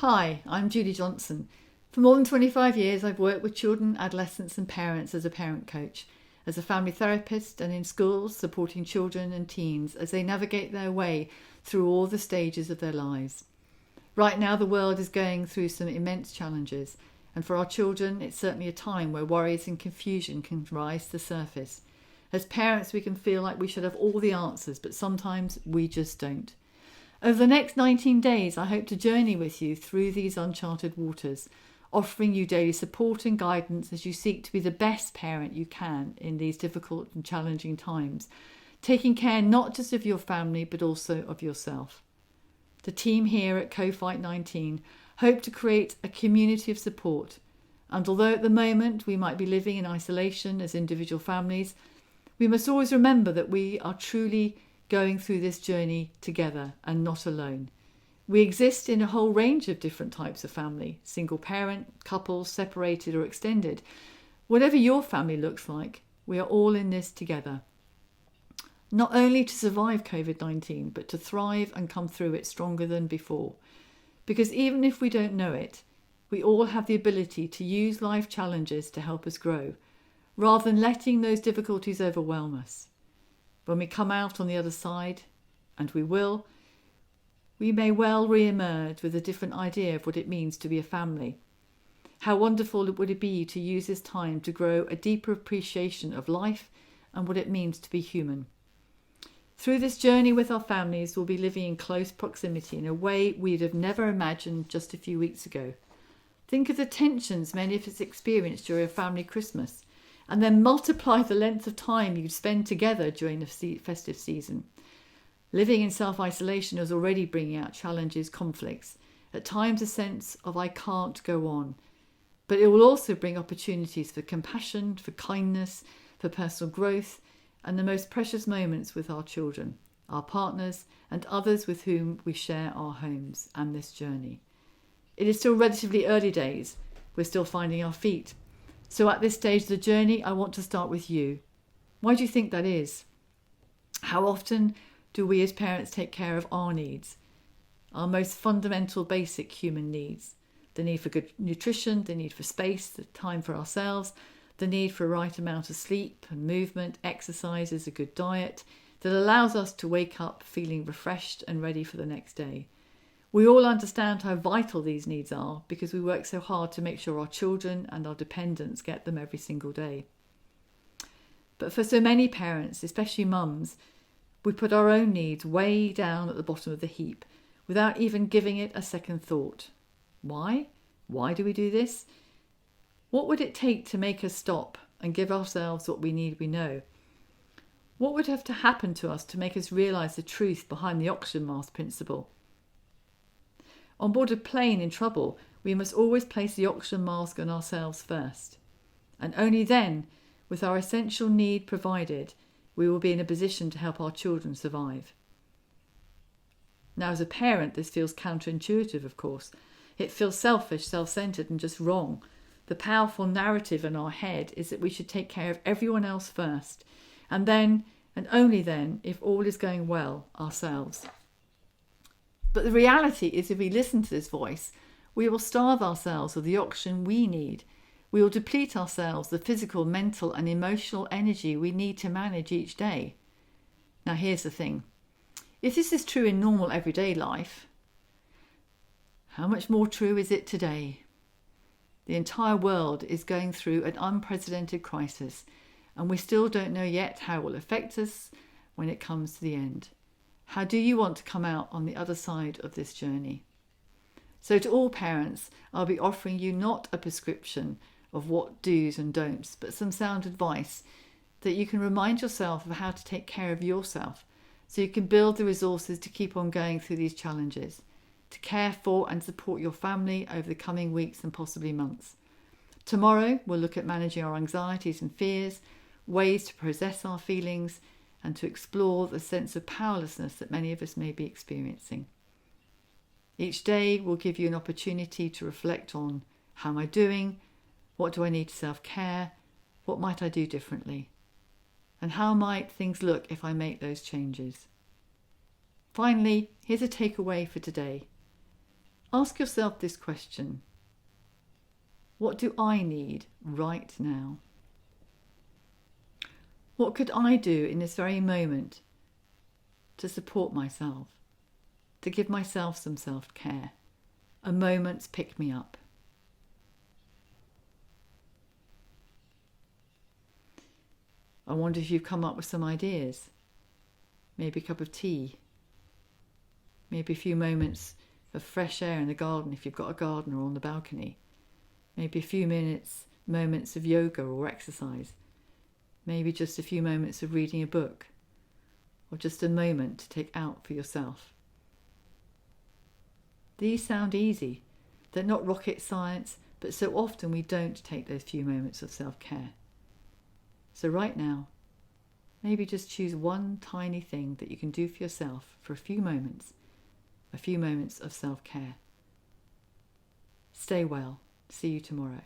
Hi, I'm Judy Johnson. For more than 25 years, I've worked with children, adolescents and parents as a parent coach, as a family therapist and in schools supporting children and teens as they navigate their way through all the stages of their lives. Right now, the world is going through some immense challenges, and for our children, it's certainly a time where worries and confusion can rise to the surface. As parents, we can feel like we should have all the answers, but sometimes we just don't. Over the next 19 days, I hope to journey with you through these uncharted waters, offering you daily support and guidance as you seek to be the best parent you can in these difficult and challenging times, taking care not just of your family, but also of yourself. The team here at COFIGHT-19 hope to create a community of support, and although at the moment we might be living in isolation as individual families, we must always remember that we are truly going through this journey together and not alone. We exist in a whole range of different types of family, single parent, couples, separated or extended. Whatever your family looks like, we are all in this together. Not only to survive COVID-19, but to thrive and come through it stronger than before. Because even if we don't know it, we all have the ability to use life challenges to help us grow, rather than letting those difficulties overwhelm us. When we come out on the other side, and we will, we may well re-emerge with a different idea of what it means to be a family. How wonderful would it be to use this time to grow a deeper appreciation of life and what it means to be human. Through this journey with our families, we'll be living in close proximity in a way we'd have never imagined just a few weeks ago. Think of the tensions many of us experienced during a family Christmas, and then multiply the length of time you'd spend together during the festive season. Living in self-isolation is already bringing out challenges, conflicts, at times a sense of I can't go on. But it will also bring opportunities for compassion, for kindness, for personal growth, and the most precious moments with our children, our partners, and others with whom we share our homes and this journey. It is still relatively early days. We're still finding our feet. So at this stage of the journey, I want to start with you. Why do you think that is? How often do we as parents take care of our needs? Our most fundamental basic human needs. The need for good nutrition, the need for space, the time for ourselves, the need for a right amount of sleep and movement, exercises, a good diet that allows us to wake up feeling refreshed and ready for the next day. We all understand how vital these needs are because we work so hard to make sure our children and our dependents get them every single day. But for so many parents, especially mums, we put our own needs way down at the bottom of the heap without even giving it a second thought. Why? Why do we do this? What would it take to make us stop and give ourselves what we need we know? What would have to happen to us to make us realise the truth behind the oxygen mask principle? On board a plane in trouble, we must always place the oxygen mask on ourselves first. And only then, with our essential need provided, we will be in a position to help our children survive. Now, as a parent, this feels counterintuitive, of course. It feels selfish, self-centred and just wrong. The powerful narrative in our head is that we should take care of everyone else first, and then, and only then, if all is going well, ourselves. But the reality is if we listen to this voice, we will starve ourselves of the oxygen we need. We will deplete ourselves the physical, mental and emotional energy we need to manage each day. Now here's the thing. If this is true in normal everyday life, how much more true is it today? The entire world is going through an unprecedented crisis, and we still don't know yet how it will affect us when it comes to the end. How do you want to come out on the other side of this journey? So to all parents, I'll be offering you not a prescription of what do's and don'ts, but some sound advice that you can remind yourself of how to take care of yourself so you can build the resources to keep on going through these challenges, to care for and support your family over the coming weeks and possibly months. Tomorrow, we'll look at managing our anxieties and fears, ways to process our feelings, and to explore the sense of powerlessness that many of us may be experiencing. Each day will give you an opportunity to reflect on how am I doing, what do I need to self-care, what might I do differently, and how might things look if I make those changes. Finally, here's a takeaway for today. Ask yourself this question. What do I need right now? What could I do in this very moment to support myself, to give myself some self-care, a moment's pick-me-up? I wonder if you've come up with some ideas. Maybe a cup of tea. Maybe a few moments of fresh air in the garden if you've got a garden, or on the balcony. Maybe a few moments of yoga or exercise. Maybe just a few moments of reading a book, or just a moment to take out for yourself. These sound easy. They're not rocket science, but so often we don't take those few moments of self-care. So right now, maybe just choose one tiny thing that you can do for yourself for a few moments of self-care. Stay well. See you tomorrow.